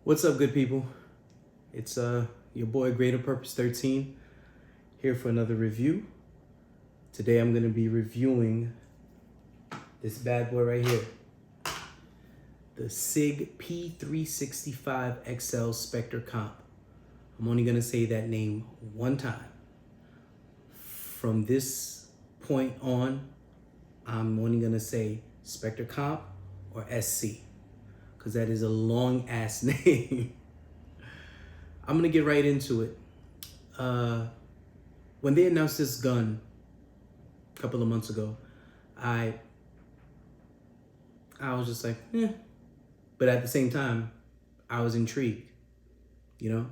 What's up, good people? It's your boy Greater Purpose 13 here for another review. Today I'm gonna be reviewing this bad boy right here, the SIG P365xl Spectre Comp. I'm only gonna say that name one time. From this point on, I'm only gonna say Spectre Comp or SC, because that is a long ass name. I'm gonna get right into it. When they announced this gun a couple of months ago, I was just like, eh. But at the same time, I was intrigued, you know?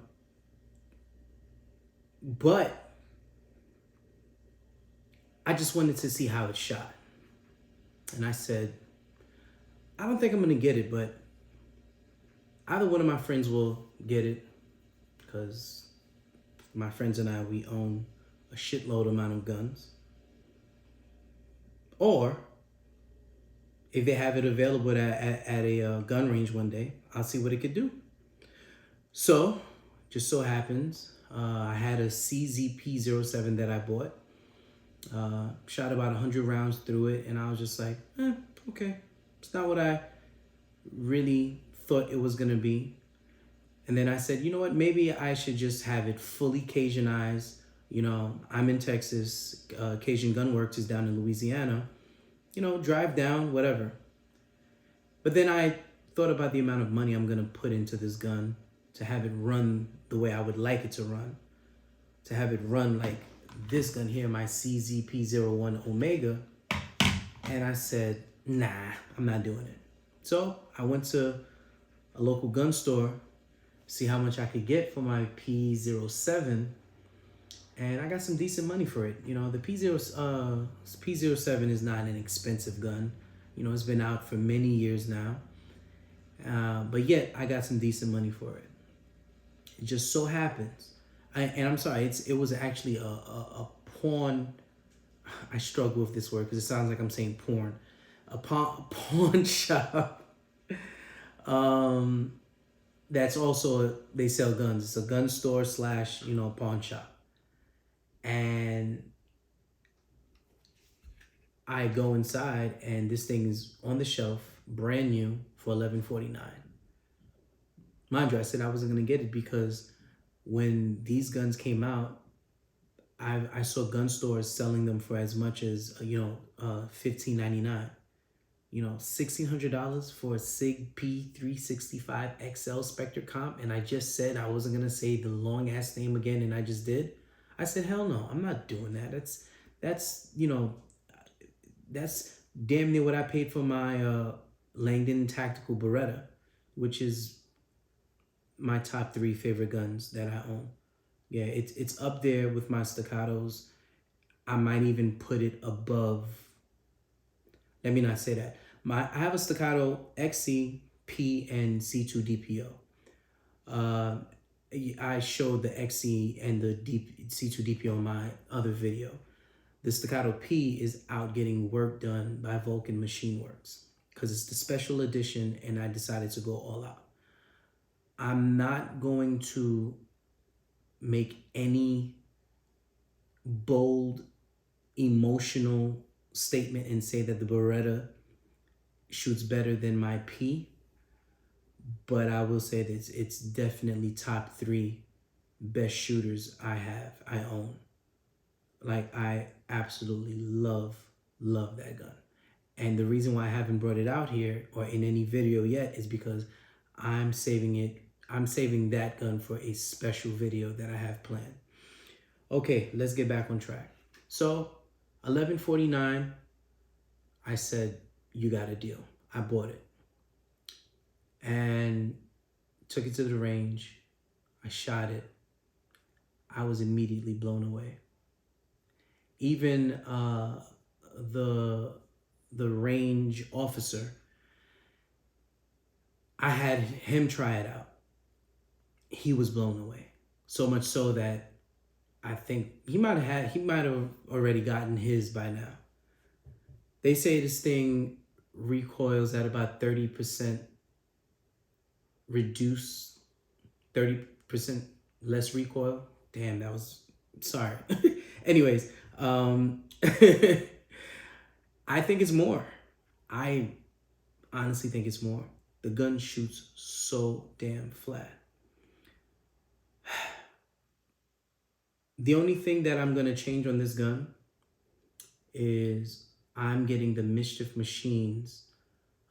But I just wanted to see how it shot. And I said, I don't think I'm gonna get it, but either one of my friends will get it, because my friends and I, we own a shitload amount of guns. Or if they have it available at a gun range one day, I'll see what it could do. So, just so happens, I had a CZP07 that I bought. Shot about 100 rounds through it, and I was just like, okay. It's not what I really thought it was gonna be. And then I said, you know what, maybe I should just have it fully Cajunized. You know, I'm in Texas, Cajun Gun Works is down in Louisiana. You know, drive down, whatever. But then I thought about the amount of money I'm gonna put into this gun to have it run the way I would like it to run. To have it run like this gun here, my CZP01 Omega. And I said, nah, I'm not doing it. So I went to a local gun store, see how much I could get for my P07, and I got some decent money for it. You know, the P07 is not an expensive gun. You know, it's been out for many years now, but yet I got some decent money for it. It just so happens, and I'm sorry, it was actually a pawn. I struggle with this word because it sounds like I'm saying porn. A pawn shop. That's also, they sell guns. It's a gun store / pawn shop. And I go inside and this thing is on the shelf, brand new, for $11.49. Mind you, I said I wasn't gonna get it because when these guns came out, I saw gun stores selling them for as much as $15.99. You know, $1,600 for a SIG P365xl Spectre Comp, and I just said I wasn't gonna say the long ass name again, and I just did. I said, hell no, I'm not doing that. That's damn near what I paid for my Langdon Tactical Beretta, which is my top 3 favorite guns that I own. Yeah, it's up there with my Staccatos. I might even put it above. Let me not say that. I have a Staccato XC, P, and C2 DPO. I showed the XC and the C2 DPO in my other video. The Staccato P is out getting work done by Vulcan Machine Works because it's the special edition, and I decided to go all out. I'm not going to make any bold, emotional statement and say that the Beretta shoots better than my P, but I will say that it's definitely top 3 best shooters I own. Like, I absolutely love that gun. And the reason why I haven't brought it out here or in any video yet is because I'm saving that gun for a special video that I have planned. Okay, let's get back on track. So, $11.49, I said, you got a deal. I bought it and took it to the range. I shot it. I was immediately blown away. Even the range officer, I had him try it out. He was blown away. So much so that I think he might have already gotten his by now. They say this thing recoils at about 30% reduced 30% less recoil. Damn, that was, sorry. Anyways, I think it's more. I honestly think it's more. The gun shoots so damn flat. The only thing that I'm gonna change on this gun is I'm getting the Mischief Machines,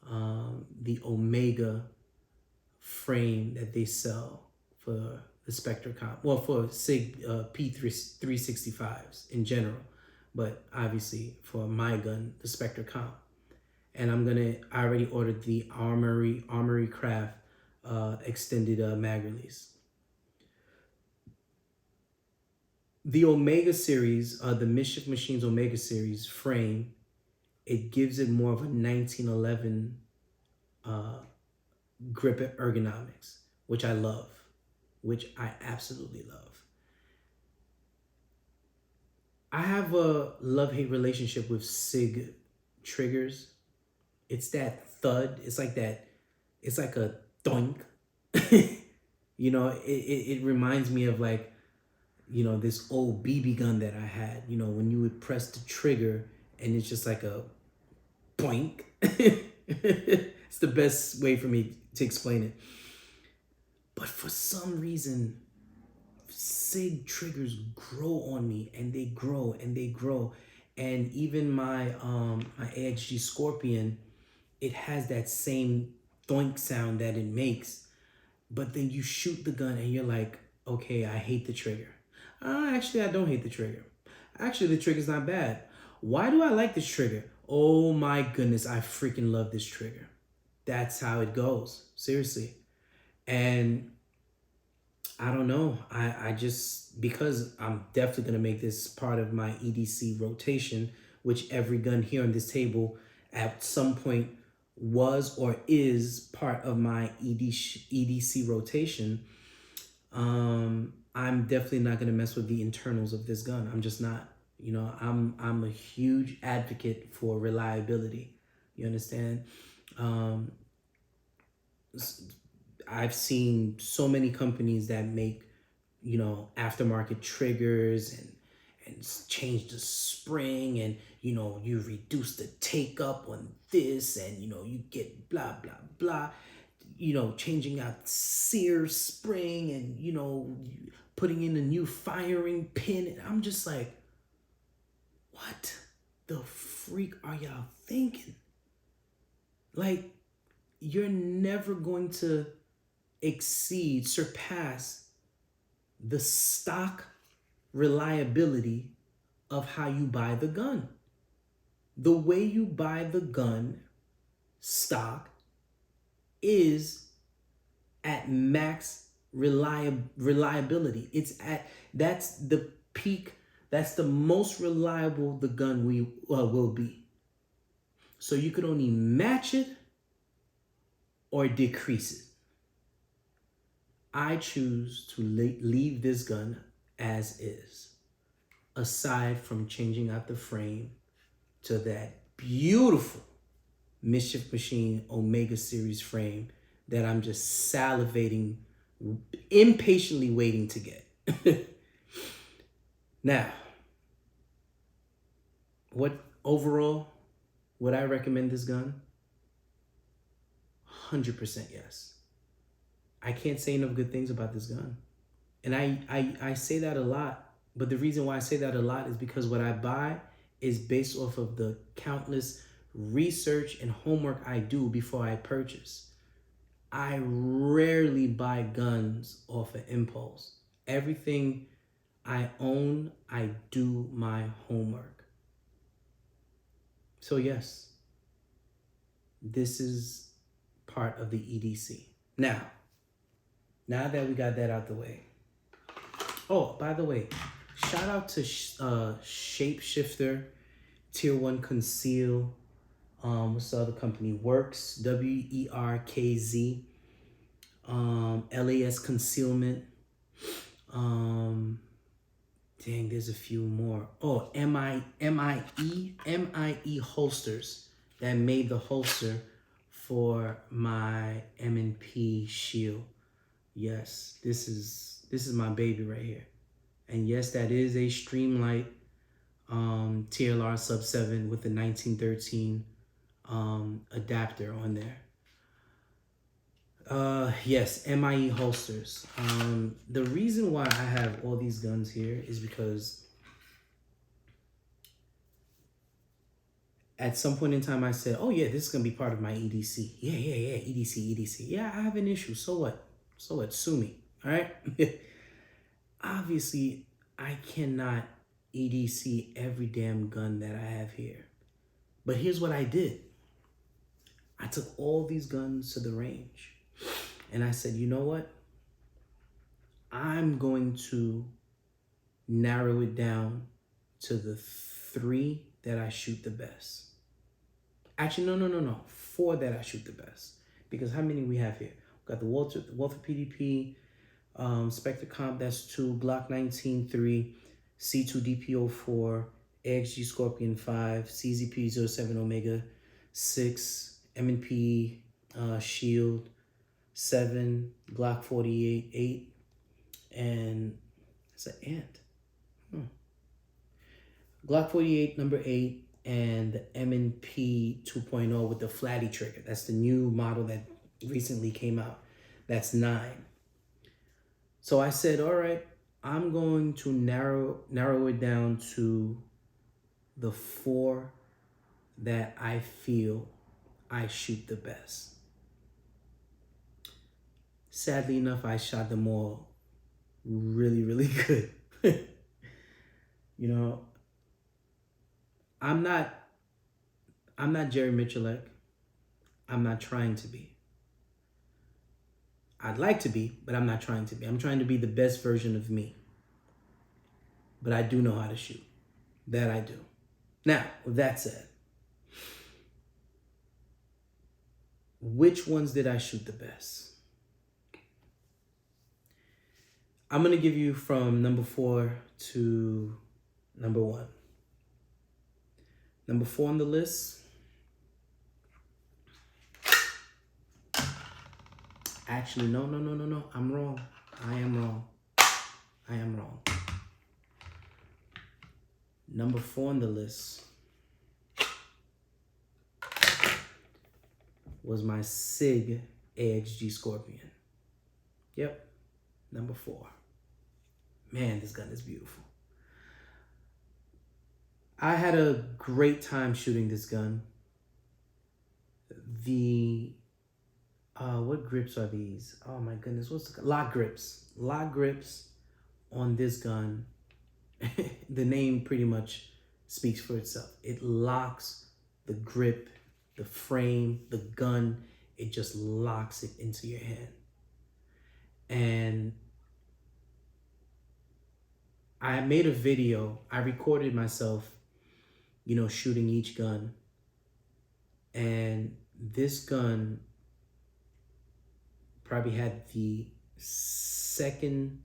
the Omega frame that they sell for the Spectre comp. Well, for SIG P365s in general, but obviously for my gun, the Spectre comp. And I already ordered the Armory Craft extended mag release. The Omega series, the Mischief Machines Omega series frame, it gives it more of a 1911 grip ergonomics, which I love, which I absolutely love. I have a love-hate relationship with SIG triggers. It's that thud. It's like that. It's like a doink. You know, it reminds me of like, you know, this old BB gun that I had, you know, when you would press the trigger and it's just like a boink. It's the best way for me to explain it. But for some reason, SIG triggers grow on me, and they grow and they grow. And even my AXG Scorpion, it has that same doink sound that it makes. But then you shoot the gun and you're like, okay, I hate the trigger. Actually, I don't hate the trigger. Actually, the trigger's not bad. Why do I like this trigger? Oh my goodness, I freaking love this trigger. That's how it goes. Seriously. And I don't know. I just, because I'm definitely going to make this part of my EDC rotation, which every gun here on this table at some point was or is part of my EDC rotation. I'm definitely not going to mess with the internals of this gun. I'm just not. You know, I'm a huge advocate for reliability. You understand? I've seen so many companies that make, you know, aftermarket triggers and change the spring, and, you know, you reduce the take up on this, and, you know, you get blah, blah, blah, you know, changing out sear spring, and, you know, putting in a new firing pin. And I'm just like, what the freak are y'all thinking? Like, you're never going to surpass the stock reliability of how you buy the gun. The way you buy the gun stock is at max reliability. That's the peak. That's the most reliable the gun will be. So you could only match it or decrease it. I choose to leave this gun as is, aside from changing out the frame to that beautiful Mischief Machine Omega series frame that I'm just salivating, impatiently waiting to get. Now, what overall would I recommend this gun? 100% yes. I can't say enough good things about this gun. And I say that a lot, but the reason why I say that a lot is because what I buy is based off of the countless research and homework I do before I purchase. I rarely buy guns off of impulse. Everything I own, I do my homework. So yes, this is part of the EDC. Now that we got that out the way. Oh, by the way, shout out to Shapeshifter, Tier 1 Conceal. What's the other company? Works, WERKZ. LAS Concealment. Dang, there's a few more. Oh, MIE Holsters that made the holster for my M&P shield. Yes, this is my baby right here. And yes, that is a Streamlight TLR sub 7 with the 1913 adapter on there. Yes, MIE holsters. The reason why I have all these guns here is because at some point in time I said, oh yeah, this is gonna be part of my EDC. Yeah, EDC. Yeah, I have an issue. So what? So what? Sue me. All right. Obviously, I cannot EDC every damn gun that I have here. But here's what I did. I took all these guns to the range and I said, you know what? I'm going to narrow it down to the 3 that I shoot the best. Actually, no. 4 that I shoot the best. Because how many we have here? We got the Walther PDP, Spectre Comp, that's 2, Glock 19, 3, C2 DPO 4, AXG Scorpion 5, CZP 07 Omega 6, M&P Shield 7, Glock 48 8, and it's an ant. Glock 48 number 8, and the M&P 2.0 with the flatty trigger. That's the new model that recently came out. That's 9. So I said, all right, I'm going to narrow it down to the 4 that I feel I shoot the best. Sadly enough, I shot them all really, really good. You know, I'm not Jerry Mitchellek. I'm not trying to be. I'd like to be, but I'm not trying to be. I'm trying to be the best version of me. But I do know how to shoot. That I do. Now, with that said, which ones did I shoot the best? I'm going to give you from number 4 to number 1. Number 4 on the list. Actually, no. I'm wrong. I am wrong. Number 4 on the list was my SIG AXG Scorpion. Yep, number 4. Man, this gun is beautiful. I had a great time shooting this gun. The what grips are these? Oh my goodness, what's the lock grips? Lock grips on this gun. The name pretty much speaks for itself. It locks the grip, the frame, the gun. It just locks it into your hand. And I made a video. I recorded myself, you know, shooting each gun. And this gun probably had the second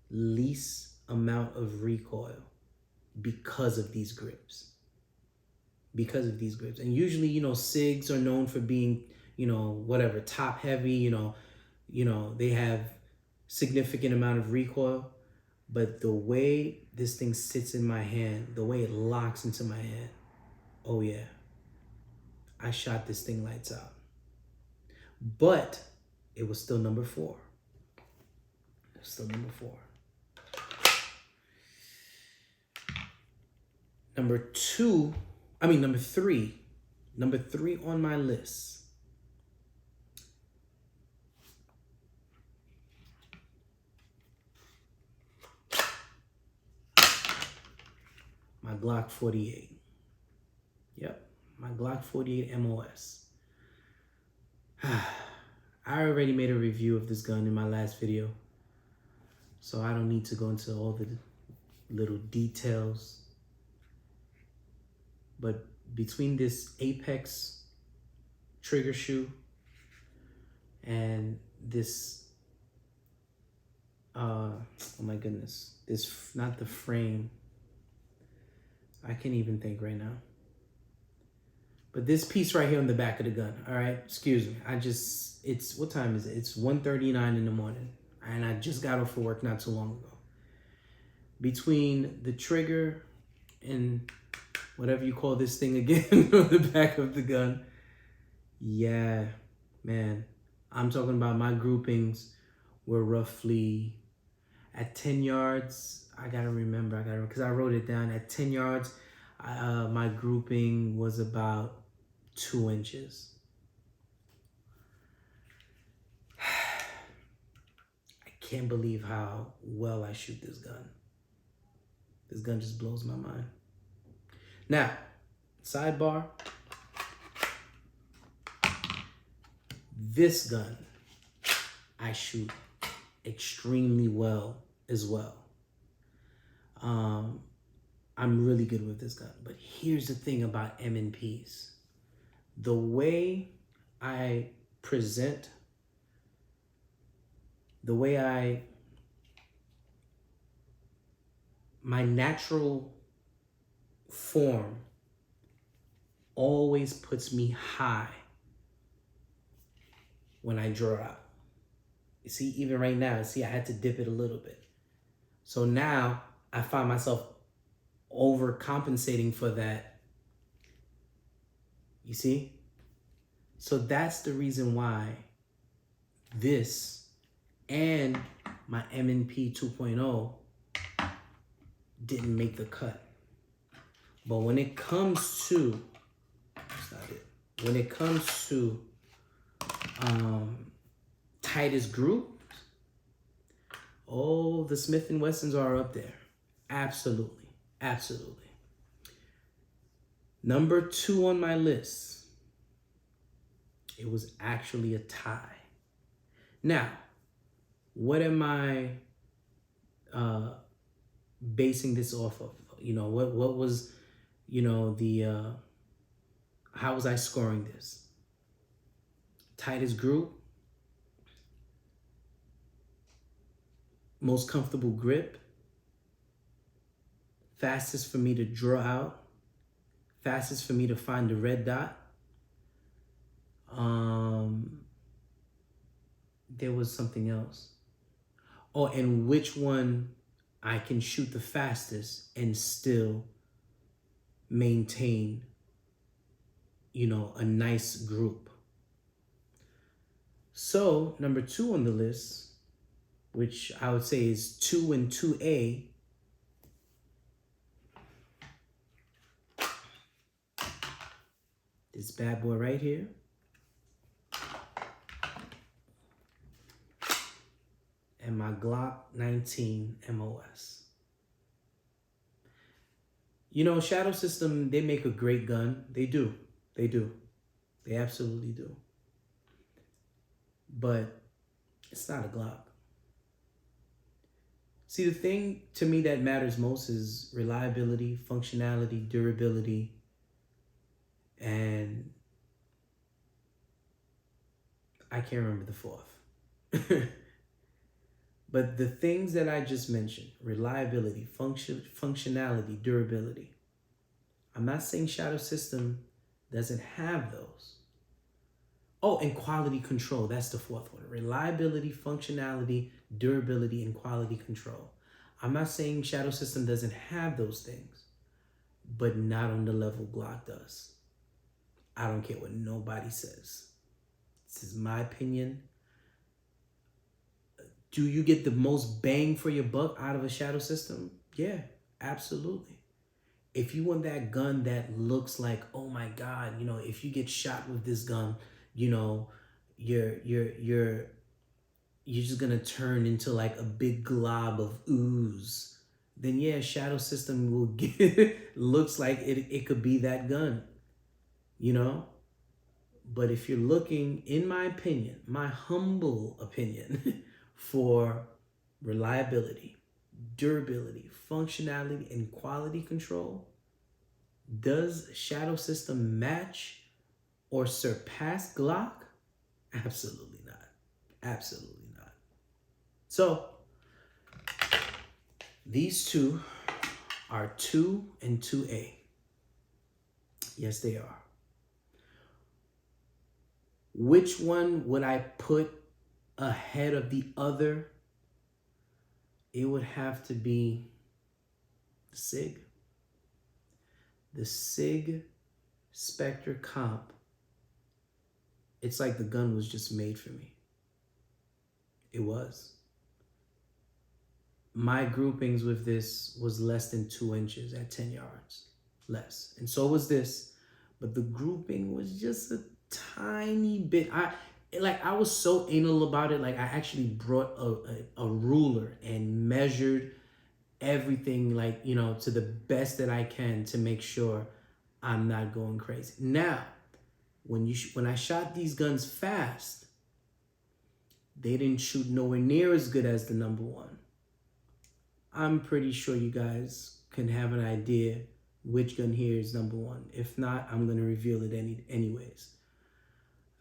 least amount of recoil because of these grips. And usually, you know, SIGs are known for being, you know, whatever, top heavy, you know, they have significant amount of recoil. But the way this thing sits in my hand, the way it locks into my hand, oh yeah, I shot this thing lights out. But it was still number 4. It was still number 4. Number 3. Number 3 on my list. My Glock 48. Yep, my Glock 48 MOS. I already made a review of this gun in my last video, so I don't need to go into all the little details. But between this Apex trigger shoe and this, oh my goodness, this, not the frame, I can't even think right now. But this piece right here on the back of the gun, all right? Excuse me. It's, what time is it? It's 1:39 in the morning. and I just got off of work not too long ago. Between the trigger and whatever you call this thing again on the back of the gun, yeah, man, I'm talking about my groupings were roughly at 10 yards. I gotta remember, because I wrote it down. At 10 yards, my grouping was about 2 inches. I can't believe how well I shoot this gun. This gun just blows my mind. Now, sidebar. This gun, I shoot extremely well as well. I'm really good with this gun. But here's the thing about M&Ps. The way I present, my natural form always puts me high when I draw out. You see, even right now, see, I had to dip it a little bit. So now I find myself overcompensating for that. You see? So that's the reason why this and my M&P 2.0 didn't make the cut. But when it comes to, that's not it. When it comes to tightest groups, oh, the Smith & Wessons are up there. Absolutely, absolutely. Number 2 on my list, it was actually a tie. Now, what am I basing this off of? You know, what was, you know, the, how was I scoring this? Tightest group, most comfortable grip, fastest for me to draw out, fastest for me to find the red dot. There was something else. Oh, and which one I can shoot the fastest and still maintain, you know, a nice group. So number 2 on the list, which I would say is 2 and 2A, this bad boy right here. And my Glock 19 MOS. You know, Shadow System, they make a great gun. They do. They do. They absolutely do. But it's not a Glock. See, the thing to me that matters most is reliability, functionality, durability, and I can't remember the 4th. But the things that I just mentioned, reliability, functionality, durability, I'm not saying Shadow System doesn't have those. Oh, and quality control, that's the 4th one. Reliability, functionality, durability, and quality control. I'm not saying Shadow System doesn't have those things, but not on the level Glock does. I don't care what nobody says. This is my opinion. Do you get the most bang for your buck out of a Shadow System? Yeah, absolutely. If you want that gun that looks like, oh my God, you know, if you get shot with this gun, you know, you're just gonna turn into like a big glob of ooze, then yeah, Shadow System will get, looks like it could be that gun, you know? But if you're looking, in my opinion, my humble opinion, for reliability, durability, functionality, and quality control, does Shadow System match or surpass Glock? Absolutely not. Absolutely not. So these two are 2 and 2A. Yes, they are. Which one would I put ahead of the other it would have to be the SIG. The SIG Spectre comp. It's like the gun was just made for me. It was. My groupings with this was less than 2 inches at 10 yards. Less. And so was this. But the grouping was just a tiny bit. I was so anal about it. Like I actually brought a ruler and measured everything, like, you know, to the best that I can to make sure I'm not going crazy. Now, when I shot these guns fast, they didn't shoot nowhere near as good as the number one. I'm pretty sure you guys can have an idea which gun here is number one. If not, I'm going to reveal it anyways.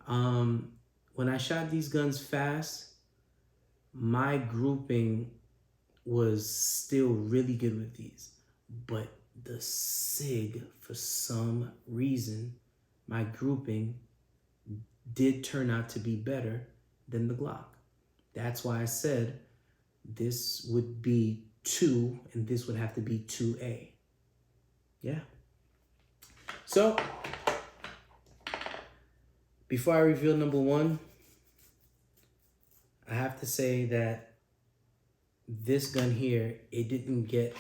When I shot these guns fast, my grouping was still really good with these. But the SIG, for some reason, my grouping did turn out to be better than the Glock. That's why I said this would be 2 and this would have to be 2A. Yeah. So, before I reveal number one, I have to say that this gun here, it didn't get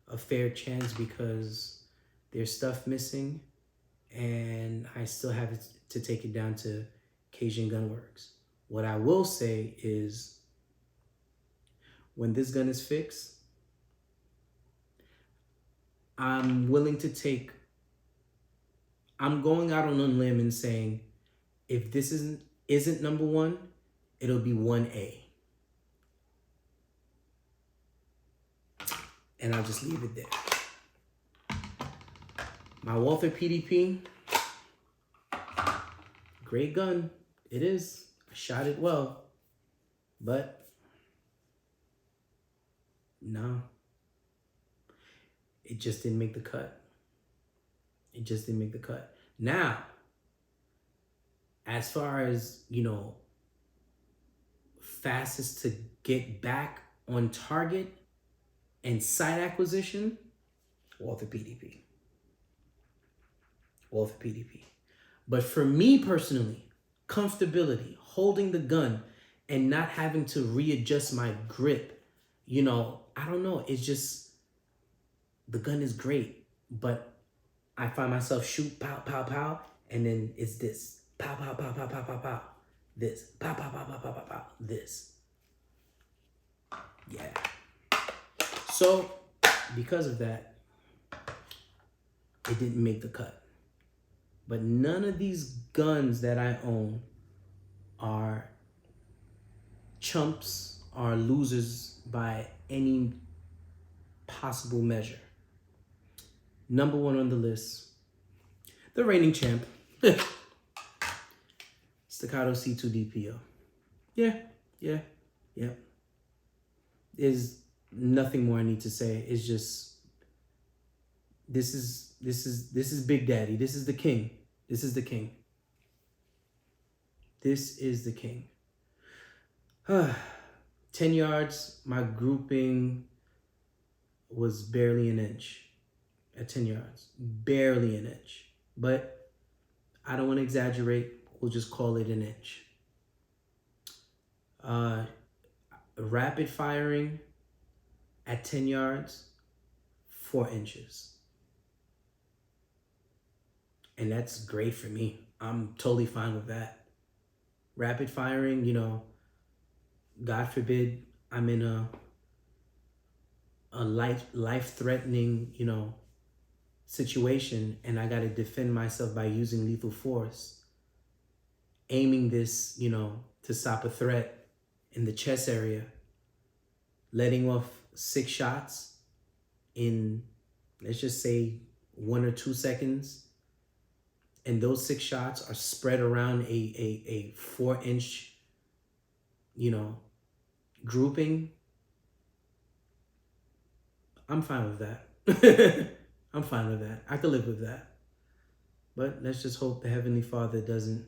a fair chance because there's stuff missing and I still have to take it down to Cajun Gun Works. What I will say is when this gun is fixed, I'm willing to take, I'm going out on a limb and saying, if this isn't number one, it'll be 1A. And I'll just leave it there. My Walther PDP, great gun. It is. I shot it well. But no. It just didn't make the cut. It just didn't make the cut. Now, as far as, you know, fastest to get back on target and sight acquisition, Walther PDP. Walther PDP. But for me personally, comfortability, holding the gun and not having to readjust my grip, you know, I don't know. It's just, the gun is great, but I find myself shoot, pow, pow, pow, and then it's this. Pow, pow, pow, pow, pow, pow, pow. This. Pow, pow, pow, pow, pow, pow, pow. This. Yeah. So, because of that, it didn't make the cut. But none of these guns that I own are chumps, are losers by any possible measure. Number one on the list, the reigning champ, Staccato C2 DPO. Yeah. There's nothing more I need to say. It's just, this is Big Daddy. This is the king. This is the king. This is the king. 10 yards, my grouping was barely an inch at 10 yards. Barely an inch. But I don't want to exaggerate. We'll just call it an inch. Rapid firing at 10 yards, 4 inches. And that's great for me. I'm totally fine with that. Rapid firing, you know, God forbid I'm in a life-threatening, you know, situation and I got to defend myself by using lethal force. Aiming this, you know, to stop a threat in the chest area. Letting off 6 shots in, let's just say, 1 or 2 seconds. And those 6 shots are spread around a 4-inch, you know, grouping. I'm fine with that. I'm fine with that. I could live with that. But let's just hope the Heavenly Father doesn't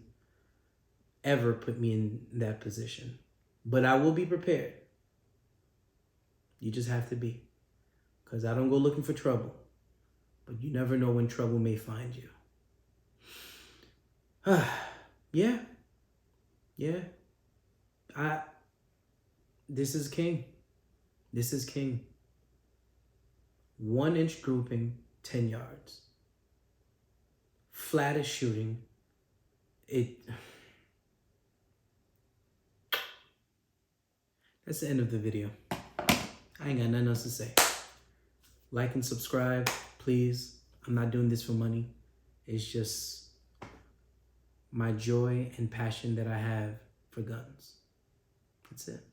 ever put me in that position. But I will be prepared. You just have to be. Because I don't go looking for trouble. But you never know when trouble may find you. Yeah. Yeah. This is king. This is king. 1-inch grouping, 10 yards. Flattest shooting. That's the end of the video. I ain't got nothing else to say. Like and subscribe, please. I'm not doing this for money. It's just my joy and passion that I have for guns. That's it.